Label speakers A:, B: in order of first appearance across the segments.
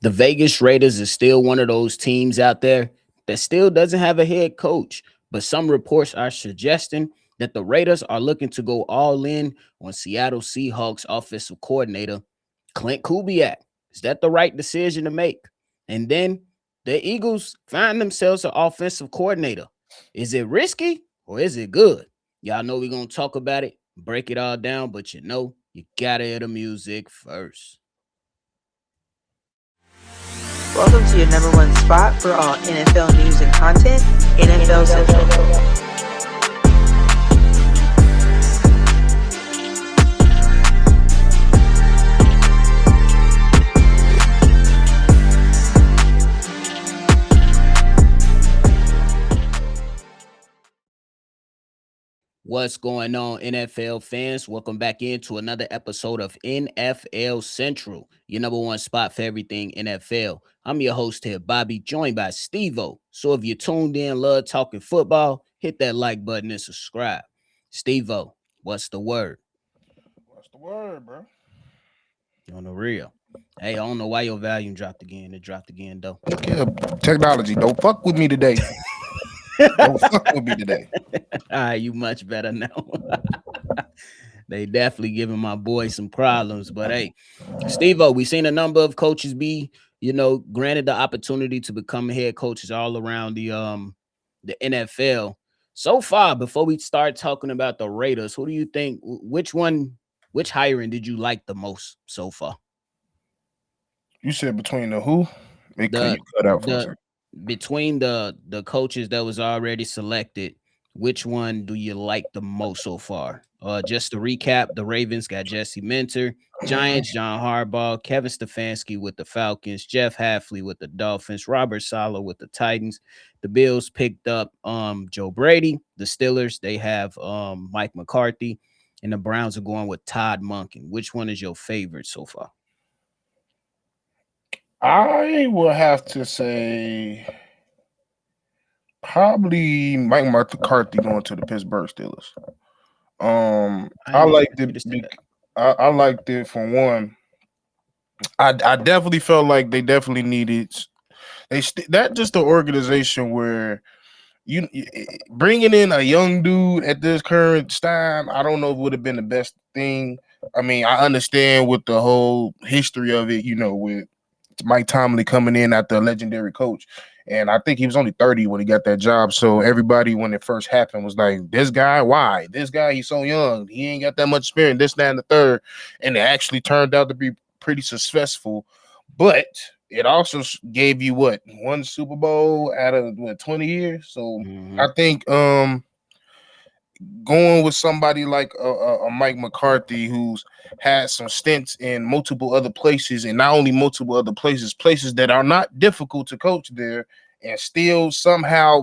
A: The Vegas Raiders is still one of those teams out there that still doesn't have a head coach, but some reports are suggesting that the Raiders are looking to go all in on Seattle Seahawks offensive coordinator Klint Kubiak. Is that the right decision to make? And then the Eagles find themselves an offensive coordinator. Is it risky or is it good? Y'all know we're going to talk about it, break it all down, but you got to hear the music first.
B: Welcome to your number one spot for all NFL news and content, NFL Central.
A: What's going on, NFL fans? Welcome back into another episode of NFL Central, your number one spot for everything NFL. I'm your host here, Bobby, joined by Steve-O. So if you tuned in, love talking football, hit that like button and subscribe. Steve-O, what's the word?
C: What's the word, bro?
A: On the real. Hey, I don't know why your volume dropped again. It dropped again, though.
C: Yeah, technology. Don't fuck with me today. Don't fuck with me today.
A: All right, you much better now. They definitely giving my boy some problems. But hey, Steve-O, we've seen a number of coaches be, granted the opportunity to become head coaches all around the NFL. So far, before we start talking about the Raiders, who do you think, which hiring did you like the most so far?
C: You said between the who? You
A: The
C: cut out for a
A: the
C: second.
A: between the coaches that was already selected, which one do you like the most so far? Just to recap, the Ravens got Jesse Minter, Giants John Harbaugh, Kevin Stefanski with the Falcons, Jeff Hafley with the Dolphins, Robert Saleh with the Titans. The Bills picked up Joe Brady. The Steelers, they have Mike McCarthy, and the Browns are going with Todd Monken. Which one is your favorite so far?
C: I will have to say probably Mike McCarthy going to the Pittsburgh Steelers. I liked it. I liked it for one. I definitely felt like they definitely needed that just the organization where you bringing in a young dude at this current time. I don't know if it would have been the best thing. I mean, I understand with the whole history of it, with Mike Tomlin coming in after a legendary coach. And I think he was only 30 when he got that job. So everybody, when it first happened, was like, this guy, why? This guy, he's so young. He ain't got that much experience, this, that, and the third. And it actually turned out to be pretty successful. But it also gave you one Super Bowl out of 20 years. So I think going with somebody like a Mike McCarthy, who's had some stints in multiple other places, and not only multiple other places that are not difficult to coach there, and still somehow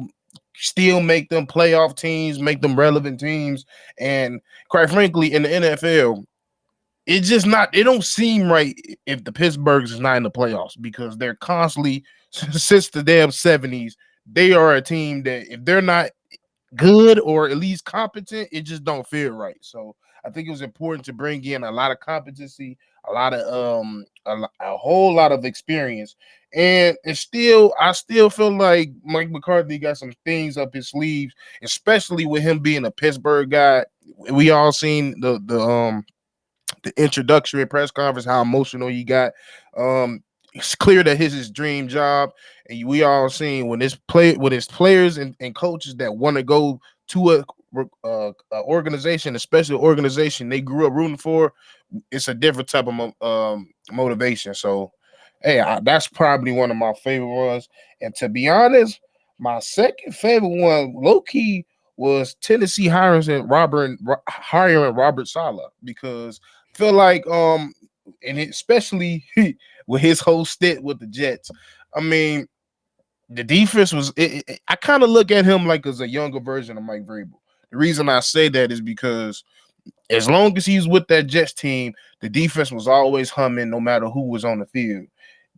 C: make them playoff teams, make them relevant teams. And quite frankly, in the NFL, it's just not, it don't seem right if the Pittsburghs is not in the playoffs, because they're constantly, since the damn 70s, they are a team that if they're not good or at least competent, it just don't feel right. So I think it was important to bring in a lot of competency, a lot of a whole lot of experience. And I still feel like Mike McCarthy got some things up his sleeves, especially with him being a Pittsburgh guy. We all seen the introductory press conference, how emotional he got. It's clear that his dream job, and we all seen when his players and coaches that want to go to a organization, especially an organization they grew up rooting for. It's a different type of motivation. So, hey, that's probably one of my favorite ones. And to be honest, my second favorite one, low key, was Tennessee hiring Robert Saleh, because I feel like and especially with his whole stint with the Jets. I mean, the defense was. I kind of look at him like as a younger version of Mike Vrabel. The reason I say that is because as long as he's with that Jets team, the defense was always humming, no matter who was on the field.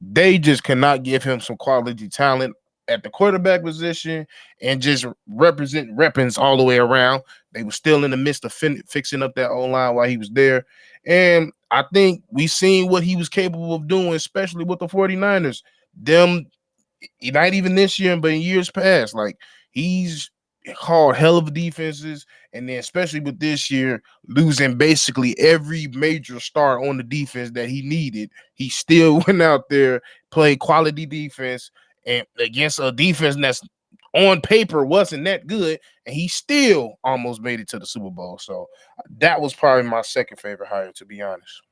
C: They just cannot give him some quality talent at the quarterback position and just represent weapons all the way around. They were still in the midst of fixing up that O-line while he was there. And I think we seen what he was capable of doing, especially with the 49ers. Them, not even this year, but in years past, like he's called hell of defenses, and then especially with this year losing basically every major star on the defense that he needed, he still went out there, played quality defense, and against a defense that's on paper wasn't that good, and he still almost made it to the Super Bowl. So that was probably my second favorite hire, to be honest.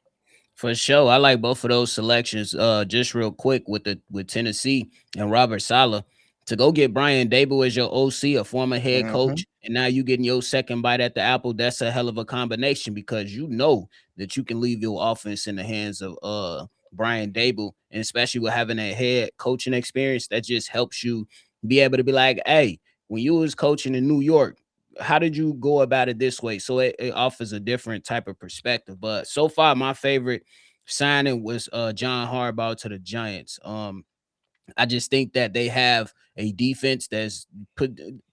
A: For sure. I like both of those selections. Just real quick with Tennessee and Robert Saleh to go get Brian Dable as your OC, a former head
C: Mm-hmm.
A: coach, and now you getting your second bite at the apple. That's a hell of a combination because you know that you can leave your offense in the hands of Brian Dable, and especially with having a head coaching experience, that just helps you be able to be like, hey, when you was coaching in New York, how did you go about it this way? So it offers a different type of perspective. But so far, my favorite signing was John Harbaugh to the Giants. I just think that they have a defense that's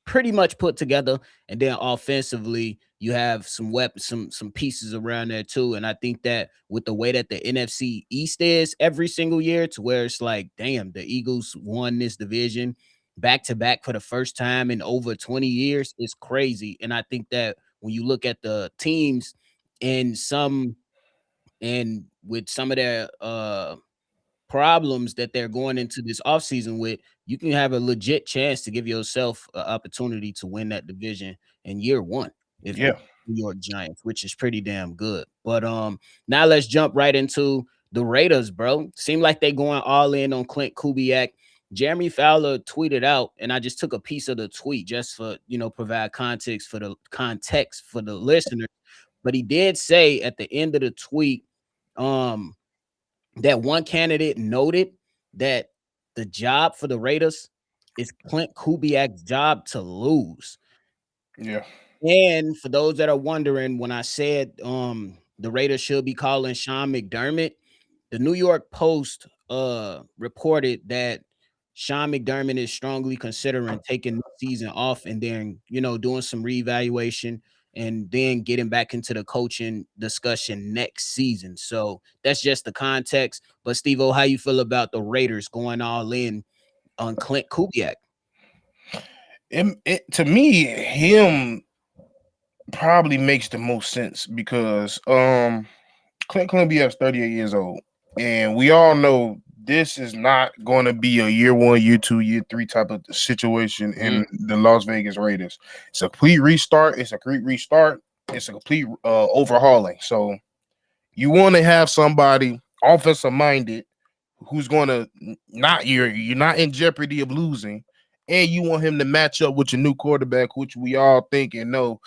A: pretty much put together, and then offensively you have some weapons, some pieces around there too. And I think that with the way that the NFC East is every single year, to where it's like, damn, the Eagles won this division back to back for the first time in over 20 years, is crazy. And I think that when you look at the teams and with some of their problems that they're going into this offseason with, you can have a legit chance to give yourself an opportunity to win that division in year one if you're
C: Yeah.
A: the New York Giants, which is pretty damn good. But now let's jump right into the Raiders, bro. Seem like they going all in on Klint Kubiak. Jeremy Fowler tweeted out, and I just took a piece of the tweet just for provide context for the listener. But he did say at the end of the tweet, um, that one candidate noted that the job for the Raiders is Klint Kubiak's job to lose.
C: Yeah.
A: And for those that are wondering, when I said the Raiders should be calling Sean McDermott, the New York Post reported that Sean McDermott is strongly considering taking the season off and then, doing some reevaluation and then getting back into the coaching discussion next season. So that's just the context. But Steve-O, how you feel about the Raiders going all in on Klint Kubiak?
C: To me, him probably makes the most sense because Klint Kubiak's 38 years old, and we all know this is not going to be a year one, year two, year three type of situation in the Las Vegas Raiders. It's a complete restart. It's a complete restart. It's a complete overhauling. So you want to have somebody offensive minded who's going to not you're not in jeopardy of losing, and you want him to match up with your new quarterback, which we all think and know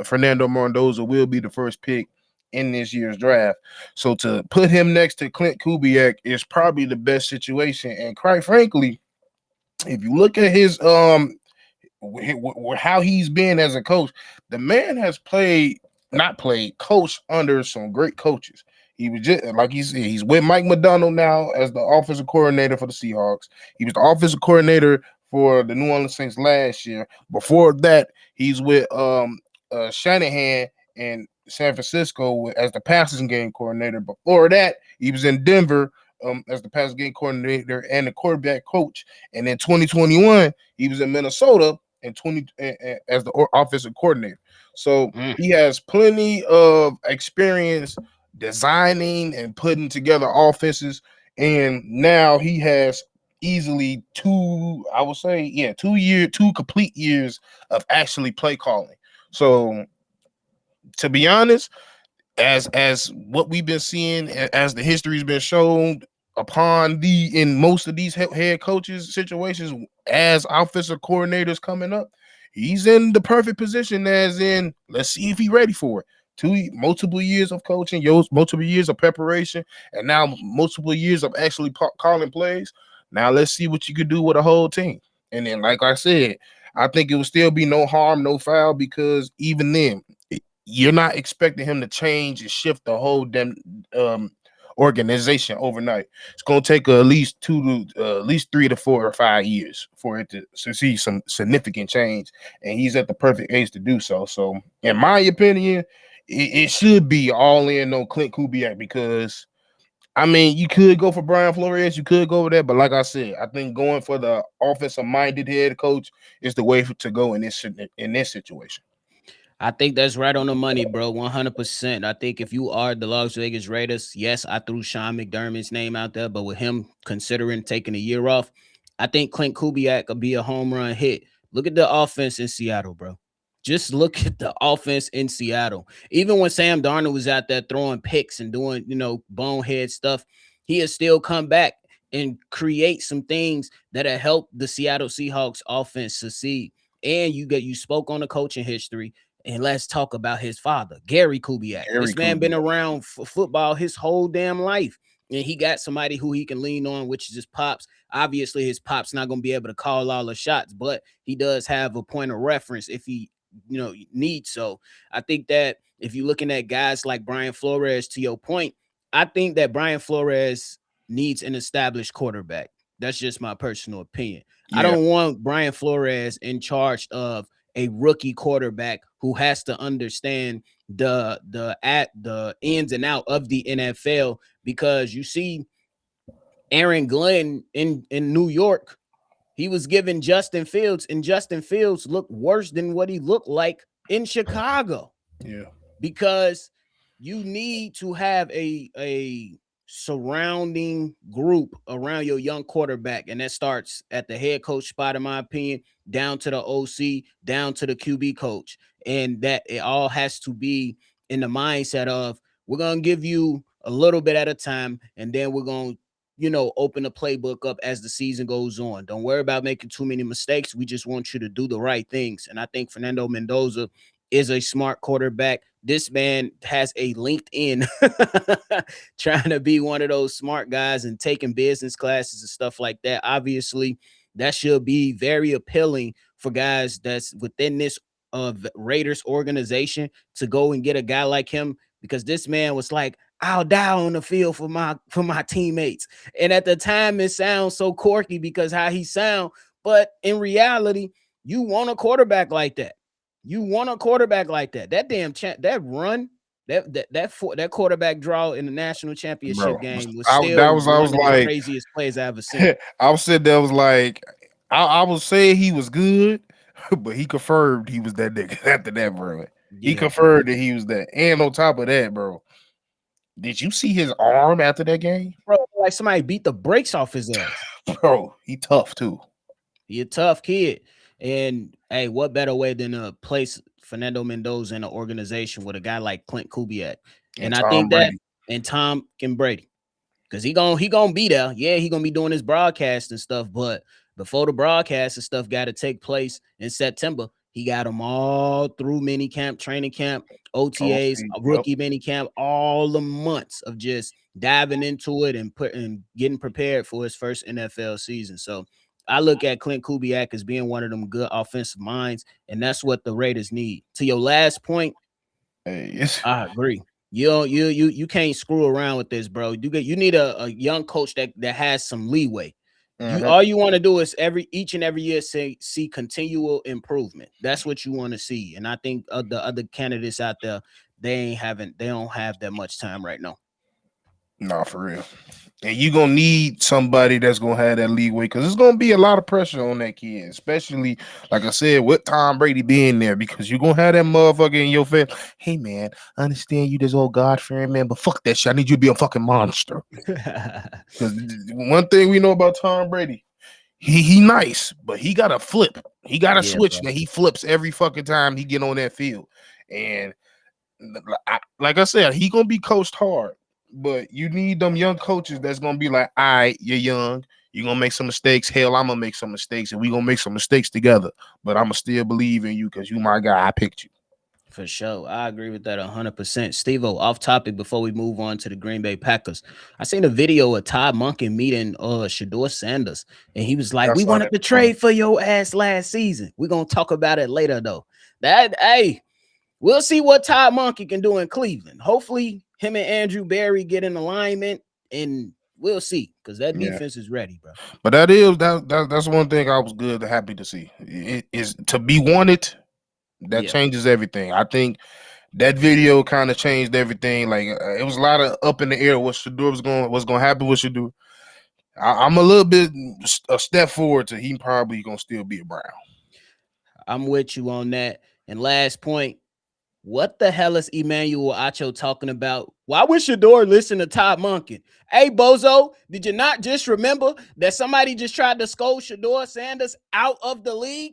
C: Fernando Mendoza will be the first pick in this year's draft. So to put him next to Klint Kubiak is probably the best situation. And quite frankly, if you look at his how he's been as a coach, the man has coached under some great coaches. He was just like he said, he's with Mike McDonald now as the offensive coordinator for the Seahawks. He was the offensive coordinator for the New Orleans Saints last year. Before that, he's with Shanahan in San Francisco as the passing game coordinator. Before that, he was in Denver as the passing game coordinator and the quarterback coach. And in 2021, he was in Minnesota and as the offensive coordinator. So he has plenty of experience designing and putting together offenses, and now he has easily two complete years of actually play calling. So to be honest, as what we've been seeing, as the history's been shown in most of these head coaches situations as offensive coordinators coming up, he's in the perfect position, as in, let's see if he's ready for it. Multiple years of coaching, multiple years of preparation, and now multiple years of actually calling plays. Now let's see what you could do with a whole team. And then, like I said, I think it will still be no harm, no foul, because even then, you're not expecting him to change and shift the whole organization overnight. It's going to take at least 3 to 4 or 5 years for it to see some significant change, and he's at the perfect age to do so. So, in my opinion, it should be all in on Klint Kubiak because I mean you could go for Brian Flores, you could go over there, but like I said, I think going for the offensive minded head coach is the way to go in this situation.
A: I think that's right on the money, bro. 100%. I think if you are the Las Vegas Raiders, yes, I threw Sean McDermott's name out there, but with him considering taking a year off, I think Clint Kubiak could be a home run hit. Look at the offense in Seattle, bro. Just look at the offense in Seattle. Even when Sam Darnold was out there throwing picks and doing, bonehead stuff, he has still come back and create some things that have helped the Seattle Seahawks offense succeed. And you spoke on the coaching history. And let's talk about his father, Gary Kubiak.
C: Gary
A: This man been
C: Kubiak.
A: around football his whole damn life. And he got somebody who he can lean on, which is his pops. Obviously, his pop's not going to be able to call all the shots, but he does have a point of reference if he, needs. So I think that if you're looking at guys like Brian Flores, to your point, I think that Brian Flores needs an established quarterback. That's just my personal opinion. I
C: Yeah,
A: don't want Brian Flores in charge of a rookie quarterback who has to understand the ins and out of the NFL, because you see Aaron Glenn in New York, he was given Justin Fields, and Justin Fields looked worse than what he looked like in Chicago,
C: yeah.
A: because you need to have a surrounding group around your young quarterback, and that starts at the head coach spot, in my opinion, down to the OC, down to the QB coach, and that it all has to be in the mindset of, we're gonna give you a little bit at a time, and then we're gonna open the playbook up as the season goes on. Don't worry about making too many mistakes. We just want you to do the right things. And I think Fernando Mendoza is a smart quarterback. This man has a LinkedIn trying to be one of those smart guys and taking business classes and stuff like that. Obviously, that should be very appealing for guys that's within this Raiders organization to go and get a guy like him, because this man was like, I'll die on the field for my teammates. And at the time, it sounds so quirky because how he sound, but in reality, you want a quarterback like that. You want a quarterback like that. That damn that run, that quarterback draw in the national championship
C: Bro.
A: game was
C: I that
A: still
C: was I was
A: one of the
C: like
A: craziest plays I ever seen.
C: I was sitting there, was like I would say he was good, but he confirmed he was that nigga after that, bro. He
A: Yeah, bro.
C: confirmed that he was that. And on top of that, bro, did you see his arm after that game?
A: Bro, like somebody beat the brakes off his ass.
C: Bro, he tough too.
A: He a tough kid. And hey, what better way than to place Fernando Mendoza in an organization with a guy like Klint Kubiak?
C: And
A: And I
C: Tom
A: think that,
C: Brady.
A: and Tom and Brady, because he gonna be there. Yeah, he gonna be doing his broadcast and stuff. But before the broadcast and stuff got to take place in September, he got them all through mini camp, training camp,
C: Oh,
A: OTAs,
C: see, yep.
A: rookie mini camp, all the months of just diving into it and getting prepared for his first NFL season. So I look at Clint Kubiak as being one of them good offensive minds, and that's what the Raiders need. To your last point,
C: Hey, it's,
A: I agree. You can't screw around with this, bro. You need a young coach that has some leeway. You
C: mhm.
A: all you want to do is each and every year see continual improvement. That's what you want to see. And I think the other candidates out there, they don't have that much time right now.
C: Nah, for real. And you're gonna need somebody that's gonna have that leeway because there's gonna be a lot of pressure on that kid, especially like I said, with Tom Brady being there, because you're gonna have that motherfucker in your face. Hey man, I understand you this old God fearing man, but fuck that shit. I need you to be a fucking monster. Because one thing we know about Tom Brady, he nice, but he got to flip. He got a
A: Yeah,
C: switch
A: bro.
C: that he flips every fucking time he get on that field. And like I said, he gonna be coached hard, but you need them young coaches that's gonna be like, all right, you're young, you're gonna make some mistakes. Hell, I'm gonna make some mistakes, and we gonna make some mistakes together. But I'm gonna still believe in you because you my guy. I picked you.
A: For sure. I agree with that 100%. Steve-O, off topic before we move on to the Green Bay Packers. I seen a video of Todd Monken meeting Shador Sanders, and he was like,
C: I
A: we
C: saw
A: wanted
C: that.
A: to trade for your ass last season. We're going to talk about it later, though. Hey, we'll see what Todd Monken can do in Cleveland. Hopefully, him and Andrew Berry get in alignment, and we'll see, because that
C: Yeah,
A: defense is ready, bro.
C: but that's one thing I was good happy to see. It is to be wanted. That
A: Yeah.
C: changes everything. I think That video kind of changed everything. Like it was a lot of up in the air. What's going to happen with Shador. I'm a little bit a step forward to he probably gonna still be a Brown.
A: I'm with you on that. And last point, what the hell is Emmanuel Acho talking about? Why would Shador listen to Todd Monken? Hey, Bozo, did you not just remember that somebody just tried to scold Shador Sanders out of the league?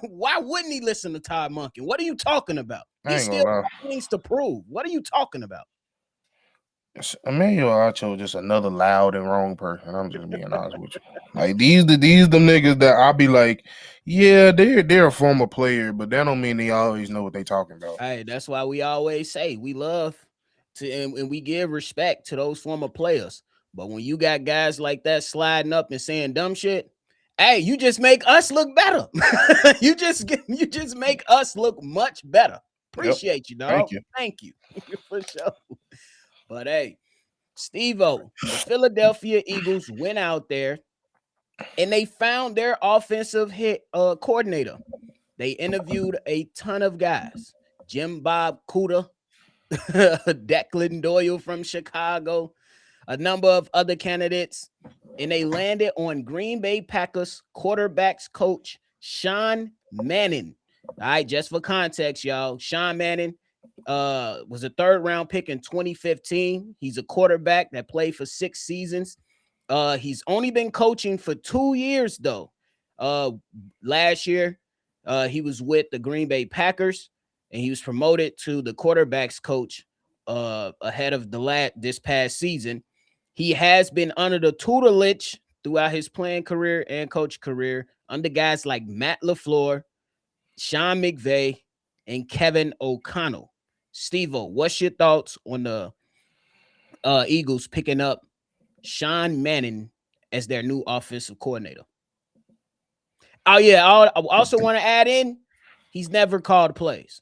A: Why wouldn't he listen to Todd Monken? What are you talking about? He
C: I ain't
A: still
C: gonna lie.
A: got things to prove. What are you talking about?
C: Emmanuel Acho just another loud and wrong person. I'm just being honest with you. Like these the niggas that I'll be like, yeah, they're a former player, but that don't mean they always know what they talking about.
A: Hey, that's why we always say we love to and we give respect to those former players. But when you got guys like that sliding up and saying dumb shit, hey, you just make us look better. you just make us look much better.
C: Yep.
A: Appreciate you, dog.
C: Thank you.
A: Thank you for sure. But hey, Steve-O, the Philadelphia Eagles went out there and they found their offensive coordinator. They interviewed a ton of guys. Jim Bob Cooter, Declan Doyle from Chicago, a number of other candidates, and they landed on Green Bay Packers quarterbacks coach Sean Minnion. All right, just for context, y'all, Sean Minnion was a third round pick in 2015. He's a quarterback that played for 6 seasons. He's only been coaching for 2 years though. Last year, he was with the Green Bay Packers, and he was promoted to the quarterbacks coach ahead of this past season. He has been under the tutelage throughout his playing career and coach career under guys like Matt LaFleur, Sean McVay, and Kevin O'Connell. Steve-O, what's your thoughts on the Eagles picking up Sean Minnion as their new offensive coordinator? Oh, yeah. I also want to add in, he's never called plays.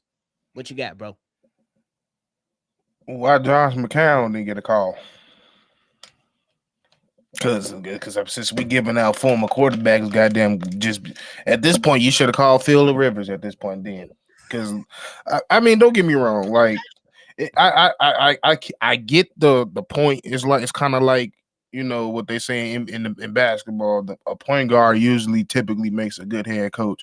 A: What you got, bro?
C: Why Josh McCown didn't get a call? Because since we giving out former quarterbacks, goddamn, just at this point, you should have called Phil Rivers at this point then. Because I mean, don't get me wrong, like I get the point. It's kind of like what they say in basketball. A point guard typically makes a good head coach,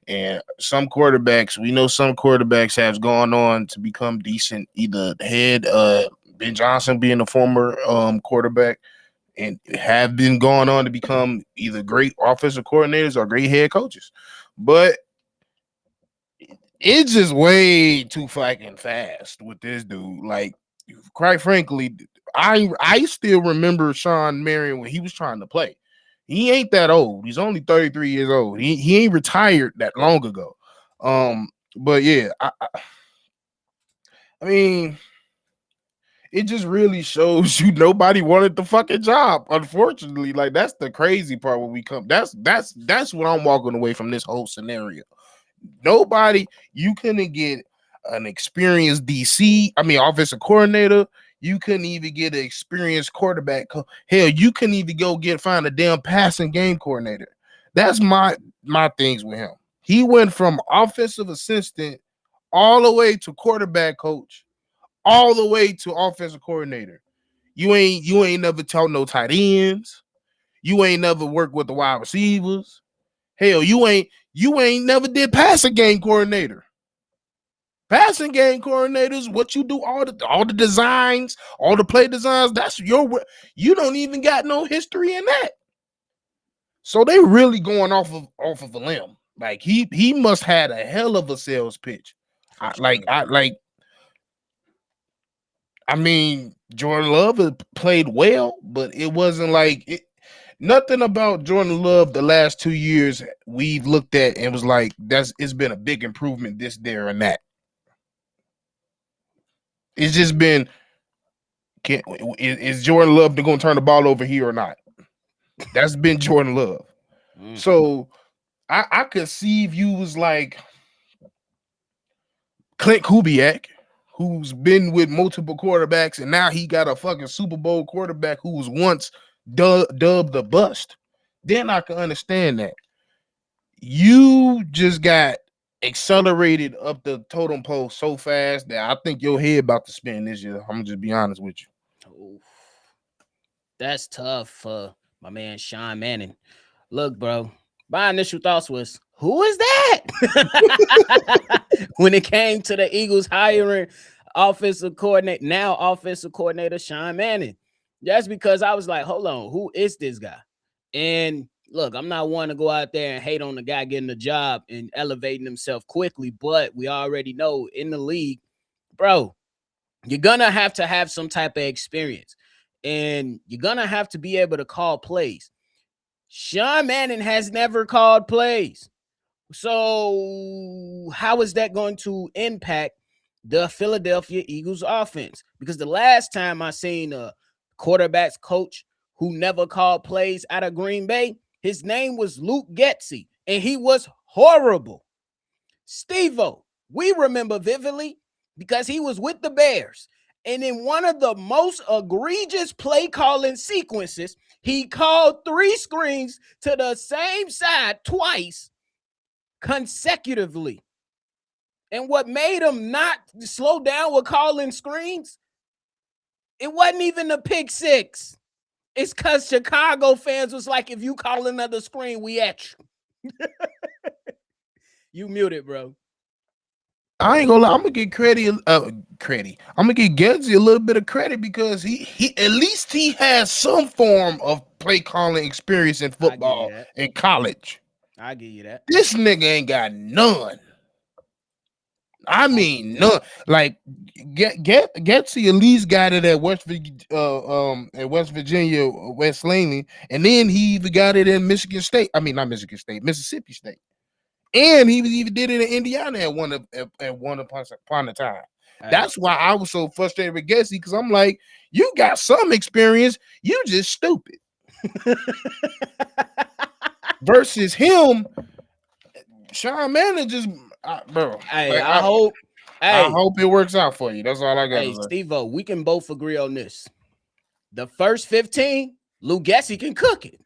C: and some quarterbacks have gone on to become decent. Either head Ben Johnson being a former quarterback, and have been going on to become either great offensive coordinators or great head coaches. But it's just way too fucking fast with this dude. Like, quite frankly, I still remember Sean Minnion when he was trying to play. He ain't that old. He's only 33 years old. He ain't retired that long ago. But yeah, I mean, it just really shows you nobody wanted the fucking job. Unfortunately, like that's the crazy part when we come. That's what I'm walking away from this whole scenario. Nobody, you couldn't get an experienced offensive coordinator. You couldn't even get an experienced quarterback. Hell, you couldn't even find a damn passing game coordinator. That's my things with him. He went from offensive assistant all the way to quarterback coach, all the way to offensive coordinator. You ain't never taught no tight ends. You ain't never worked with the wide receivers. Hell, you ain't never did passing game coordinator. Passing game coordinators, what you do, all the designs, all the play designs, that's you don't even got no history in that. So they really going off of a limb. Like he must had a hell of a sales pitch. I mean, Jordan Love played well, but it wasn't like it. Nothing about Jordan Love the last 2 years we've looked at and was like it's been a big improvement this, there, and that. It's just been is Jordan Love going to turn the ball over here or not? That's been Jordan Love. So I could see if you was like Klint Kubiak, who's been with multiple quarterbacks, and now he got a fucking Super Bowl quarterback who was once dubbed the bust. Then I can understand that. You just got accelerated up the totem pole so fast that I think your head about to spin this year. I'm gonna just be honest with you.
A: Oof, that's tough for my man Sean Manning. Look, bro, my initial thoughts was, who is that? When it came to the Eagles hiring now offensive coordinator Sean Manning. That's because I was like, hold on, who is this guy? And look, I'm not one to go out there and hate on the guy getting the job and elevating himself quickly, but we already know in the league, bro, you're gonna have to have some type of experience, and you're gonna have to be able to call plays. Sean Manning has never called plays. So how is that going to impact the Philadelphia Eagles offense? Because the last time I seen a quarterbacks coach who never called plays out of Green Bay, his name was Luke Getsy, and he was horrible. Steve-O, we remember vividly because he was with the Bears. And in one of the most egregious play calling sequences, he called 3 screens to the same side twice consecutively. And what made him not slow down with calling screens, it wasn't even the pick six. It's because Chicago fans was like, if you call another screen, we at you. You muted, bro.
C: I ain't gonna lie. I'm gonna get credit. Credit. I'm gonna give Gedzi a little bit of credit because he at least he has some form of play calling experience in football in college.
A: I give you that.
C: This nigga ain't got none. I mean, none. Like Gedzi at least got it at West Virginia, West Laney, and then he even got it in Michigan State. I mean, not Michigan State, Mississippi State. And he even did it in Indiana at one upon a time. That's why I was so frustrated with Gessie, because I'm like, you got some experience, you just stupid. Versus him, Sean Manning just, bro.
A: Hey, like, I
C: hope it works out for you. That's all I got.
A: Hey, Steve-O, we can both agree on this. The first 15, Lou Gessie can cook it.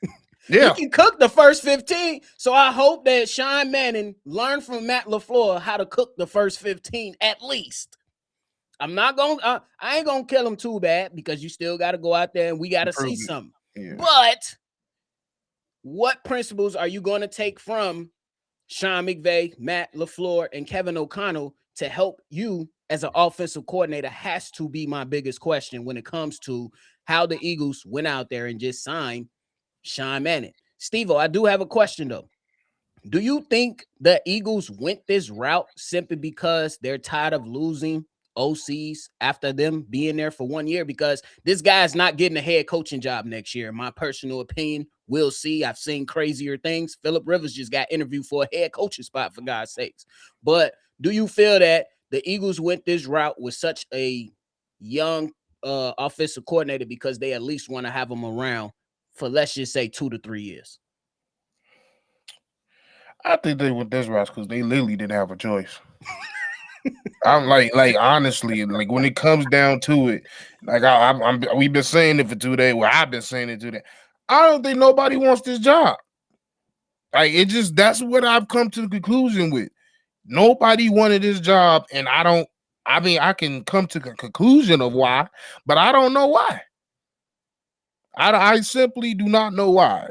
A: Yeah. He can cook the first 15. So I hope that Sean Manning learned from Matt LaFleur how to cook the first 15 at least. I'm not going to, I ain't going to kill him too bad because you still got to go out there and we got to see something. Yeah. But what principles are you going to take from Sean McVay, Matt LaFleur, and Kevin O'Connell to help you as an offensive coordinator has to be my biggest question when it comes to how the Eagles went out there and just signed Sean Manning. Steve-O, I do have a question though. Do you think the Eagles went this route simply because they're tired of losing OCs after them being there for 1 year? Because this guy's not getting a head coaching job next year, in my personal opinion. We'll see. I've seen crazier things. Phillip Rivers just got interviewed for a head coaching spot, for God's sakes. But do you feel that the Eagles went this route with such a young offensive coordinator because they at least want to have him around for, let's just say, 2 to 3 years?
C: I think they went this route because they literally didn't have a choice. I'm like honestly, like when it comes down to it, like we've been saying it for 2 days. Well, I've been saying it today. I don't think nobody wants this job. Like that's what I've come to the conclusion with. Nobody wanted this job, and I can come to the conclusion of why, but I don't know why. I simply do not know why.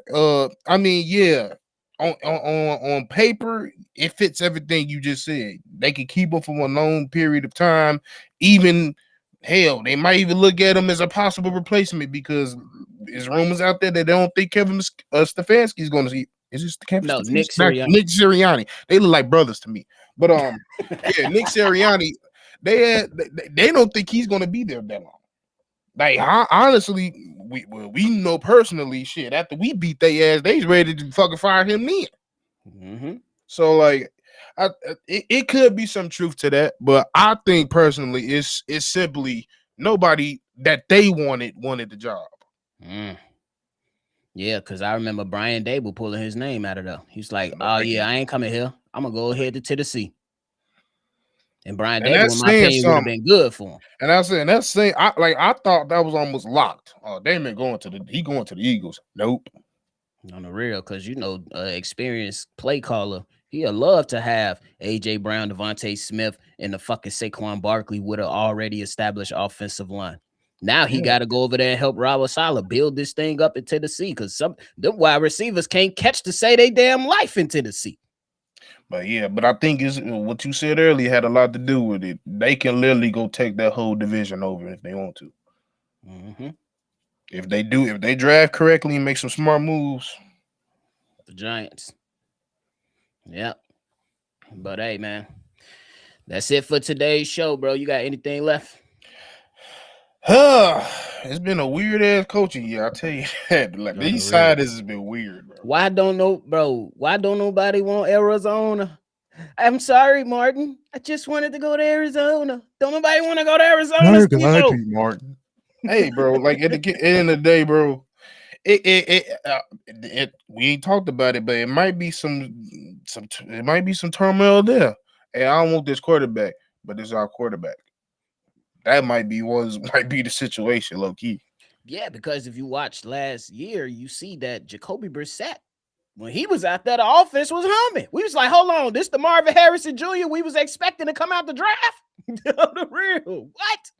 C: I mean, yeah, on paper, it fits everything you just said. They can keep him for a long period of time. Even hell, they might even look at him as a possible replacement because there's rumors out there that they don't think Kevin Stefanski is going to see. Is this Kevin?
A: No, Nick Sirianni.
C: Nick Sirianni. They look like brothers to me. But yeah, Nick Sirianni. They don't think he's going to be there that long. Like honestly, we know personally, shit. After we beat their ass, they's ready to fucking fire him then.
A: Mm-hmm.
C: So like, it could be some truth to that, but I think personally, it's simply nobody that they wanted the job.
A: Yeah, because I remember Brian Dable pulling his name out of there. He's like, "Oh yeah, I ain't coming here. I'm gonna go ahead to Tennessee." And Brian Dable, in my opinion, would have been good for him.
C: And I said, that's saying, I thought that was almost locked. Oh, Damon going to the Eagles. Nope.
A: On the real, because experienced play caller, He'd love to have AJ Brown, Devontae Smith, and the fucking Saquon Barkley with an already established offensive line. Now he
C: Yeah.
A: got to go over there and help Robert Saleh build this thing up in Tennessee because some them wide receivers can't catch to say they damn life in Tennessee.
C: But yeah, but I think is what you said earlier had a lot to do with it. They can literally go take that whole division over if they want to.
A: Mm-hmm.
C: If they draft correctly and make some smart moves.
A: The Giants. Yep. But hey, man, that's it for today's show, bro. You got anything left?
C: It's been a weird ass coaching year. I'll tell you that. Like these sides has been weird, bro.
A: Why don't nobody want Arizona? I'm sorry, Martin. I just wanted to go to Arizona. Don't nobody want to go to Arizona?
C: Martin. Hey, bro. Like at the end of the day, bro. We ain't talked about it, but it might be some turmoil there. Hey, I don't want this quarterback, but it's our quarterback. That might be the situation, low key.
A: Yeah, because if you watched last year, you see that Jacoby Brissett, when he was out there, the offense was humming. We was like, hold on, this the Marvin Harrison Jr. we was expecting to come out the draft. The real what?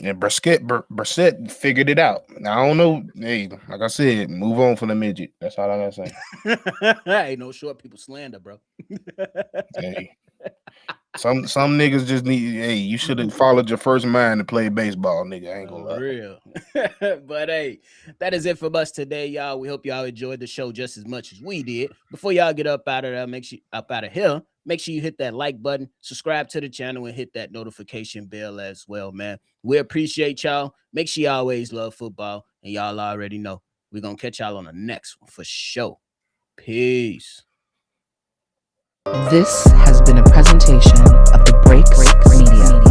C: And Brissett figured it out. Now, I don't know. Hey, like I said, move on from the midget. That's all I gotta say.
A: Ain't no short people slander, bro.
C: Hey. Some niggas just need. Hey, you should have followed your first mind to play baseball, nigga. I ain't gonna lie.
A: Real. But hey, that is it from us today, y'all. We hope y'all enjoyed the show just as much as we did. Before y'all get up out of there, make sure you hit that like button, subscribe to the channel, and hit that notification bell as well, man. We appreciate y'all. Make sure you always love football, and y'all already know we're gonna catch y'all on the next one for sure. Peace.
B: This has been a presentation of the Break Media.